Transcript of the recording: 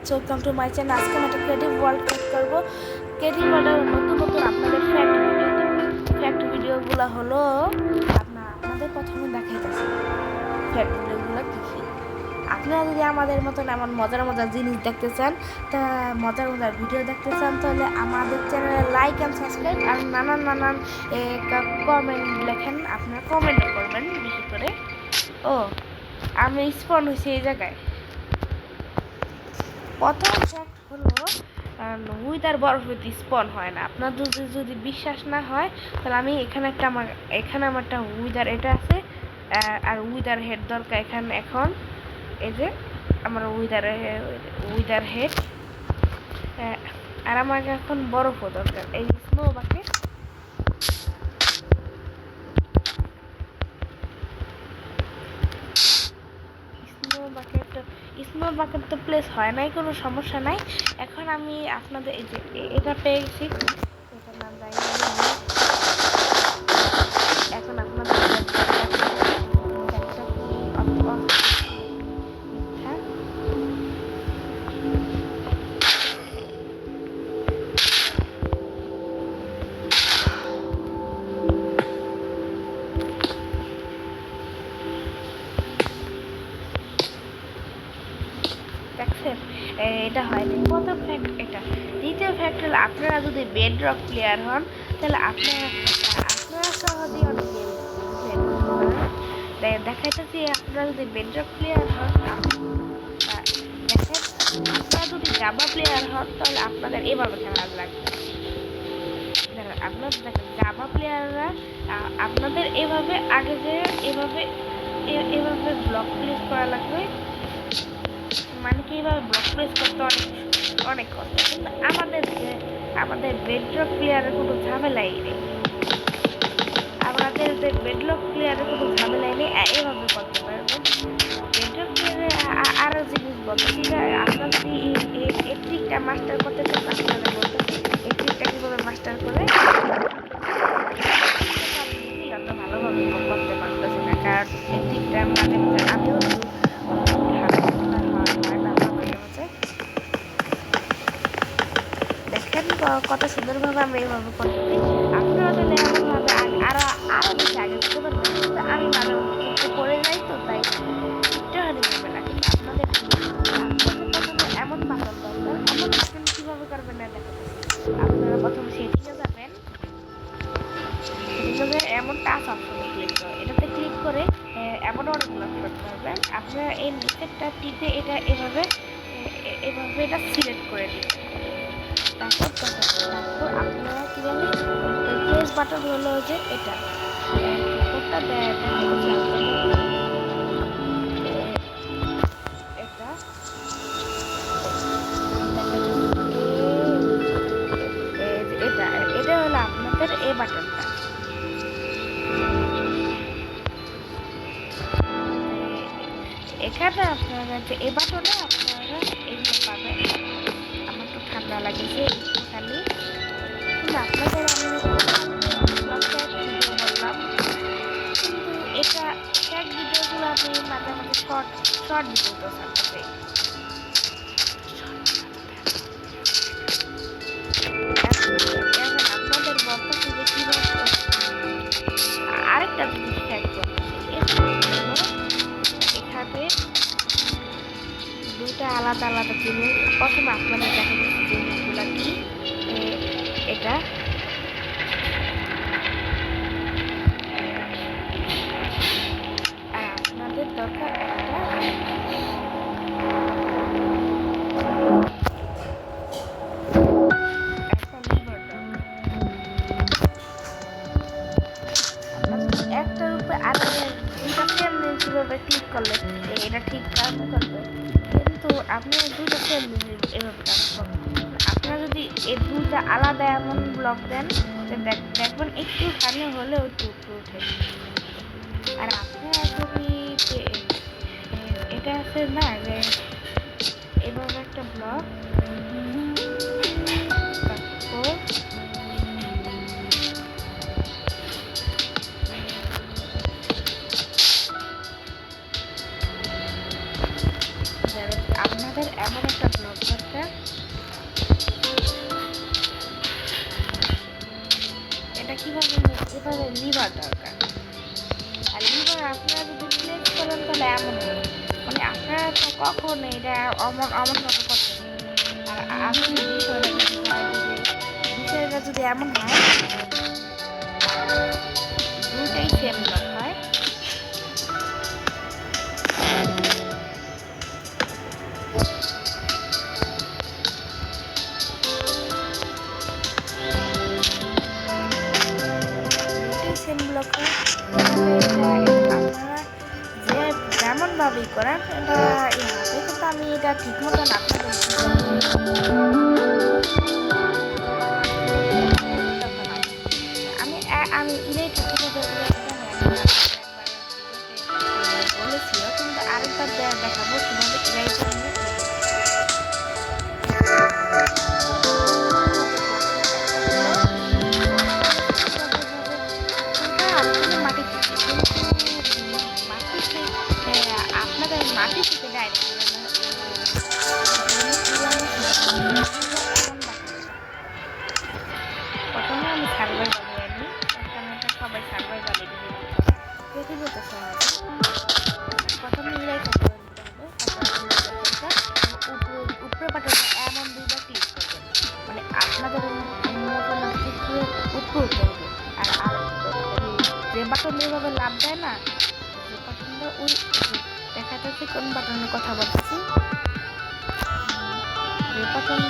Guys, welcome to my channel. আজকে আমি একটা ক্রিয়েটিভ ওয়ার্ল্ড ক্রিয়েট করবো। ক্রিয়েটিভ ওয়ার্ল্ডের নতুন নতুন আপনাদের ফ্যাক্ট ভিডিওগুলো হলো আপনাদের প্রথমে দেখাইতেছে ফ্যাক্ট ভিডিওগুলো কী কী। আপনারা যদি আমাদের মতন এমন মজার মজার জিনিস দেখতে চান, তা মজার মজার ভিডিও দেখতে চান, তাহলে আমাদের চ্যানেলে লাইক অ্যান্ড সাবস্ক্রাইব আর নানান কমেন্ট লেখেন। আপনারা কমেন্টও করবেন বেশি করে। ও আমি স্পন হয়েছি এই জায়গায়। প্রথম ফ্যাক্ট হলো উইদার বরফে স্পন হয় না। আপনার যদি বিশ্বাস না হয়, তাহলে আমি এখানে আমার একটা উইদার এটা আছে, আর উইদার হেড দরকার এখানে। এখন এই যে আমার উইদার হেড, আর আমাকে এখন বরফও দরকার। এই স্নো বাকেট, স্নো বাকেট তো প্লেস হয় নাই, কোনো সমস্যা নাই। এখন আমি আপনাদের এই যে এটা পেয়ে গেছি, এটার নাম জানি না। এখন আপনাদের এটা হয়নি। প্রথম ফ্যাক্ট এটা। দ্বিতীয় ফ্যাক্ট হলো, আপনারা যদি বেডরক প্লেয়ার হন, তাহলে আপনারা সহজেই অনেক গেম দেখাইতেছি। আপনারা যদি বেডরক প্লেয়ার হন, দেখেন, আপনারা যদি জাভা প্লেয়ার হন, তাহলে আপনাদের এভাবে খেলা লাগবে। আপনারা দেখেন, জাভা প্লেয়াররা আপনাদের এভাবে আগে যে এভাবে ব্লক প্লেস করা লাগবে। মানে কি, এইভাবে ব্লক প্লেস করতে অনেক কষ্ট। কিন্তু আমাদের বেডরক প্লেয়ারের কোনো ঝামেলাই নেই। আমাদের যে বেডরক প্লেয়ারের কোনো ঝামেলাই নেই, এভাবে করতে পারবেন। বেডরক প্লেয়ারে আরও জিনিস বলতে, ঠিক আছে? আপনার যদি এই ট্রিকটা মাস্টার করতে চান, আপনারা বলতে এই ট্রিকটা কীভাবে মাস্টার করে অত ভালোভাবে করতে পারতেছি না, কারণ এই ট্রিকটা মাঝে মাঝে আমিও কত সুন্দরভাবে আমরা এইভাবে করতেছি। আপনারা তাহলে এমনভাবে আরো বেশি আগে বুঝতে পারবেন। আমি মাঝে মধ্যে পড়ে যাই, তো তাই একটু হানি হবে না। কিন্তু আপনাদের প্রথমে এমন বাটন দরকার। এমন বাটন কীভাবে করবেন না দেখাচ্ছি। আপনারা প্রথমে সেটিংয়ে যাবেন, সেটিংয়ে এমন টাচ অপশনে ক্লিক করে, এটাতে ক্লিক করে এমন অনেকগুলো করতে পারবেন। আপনারা এই নিচেরটা টিপে এটা এভাবে এটা সিলেক্ট করে দিবেন। তারপর আপনারা কীভাবে প্লেস বাটন হলো যে এটা এটা হলো আপনাদের এই বাটনটা। এখানে আপনারা যে এই বাটনে আপনারা এগুলো পাবেন। আমার তো ঠান্ডা লাগেছে একটুখানি, কিন্তু আপনাদের আমি ভিডিও বললাম, কিন্তু এটা এক ভিডিওগুলো আমি মাঝে মাঝে শর্ট ভিডিও তো থাকতে। এখন আপনাদের বলতেছি যে কীভাবে আরেকটা জিনিস ফ্যাক্ট করতেছি। এখানে দুইটা আলাদা আলাদা জিনিস। প্রথমে আপনাদের দেখা যাচ্ছে জিনিসগুলো কি, এটা আর আপনাদের দরকার একটার উপরে আরেকটা দুইটা সেম জিনিস কীভাবে ক্লিক করলে এটা ঠিক কাজ করবে। কিন্তু আপনি দুইটা সেম জিনিস এভাবে কাজ করবেন। আপনারা যদি এই দুইটা আলাদা এমন ব্লক দেন, দেখবেন একটুখানি হলেও টুকরো উঠে। আর আপনারা যদি এটা আছে না, যে এভাবে একটা ব্লক, আপনাদের এমন একটা ব্লক দরকার। এটা কিভাবে এভাবে লিভার দরকার। আর লিভার আপনারা যদি প্লেস করেন তাহলে এমন হবে, মানে আপনারা তো কখন এটা অমন ভাবে করতে, আর আপনি বিষয়টা যদি এমন হয় দুটাই সেম ব্লক হয়। সেম ব্লক হয় আপনারা যে যেমন ভাবেই করেন এটা হবে, কিন্তু আমি এটা ঠিক মতন আপনাদের আমি ইলেকট্রিক বলেছিল, কিন্তু আরেকবার দেখাবো কিভাবে আপনাদের মাটি থেকে ডাইরেক্ট প্রথমে আমি সার্ভাইভাল হয়ে নিই, সবাই সার্ভাইভালে দিয়ে পৃথিবীত সহজে প্রথমে মিলাই করতে হবে। উপরে বাটনে এমন দুইবার ক্লিক করবেন, মানে আপনাদের উপরে উঠতে হবে। আর যে বাটন এইভাবে লাভ দেয় না, যে বাটনটা ওই দেখা যাচ্ছে কোন বাটনের কথা বলতেছি, যে বাটন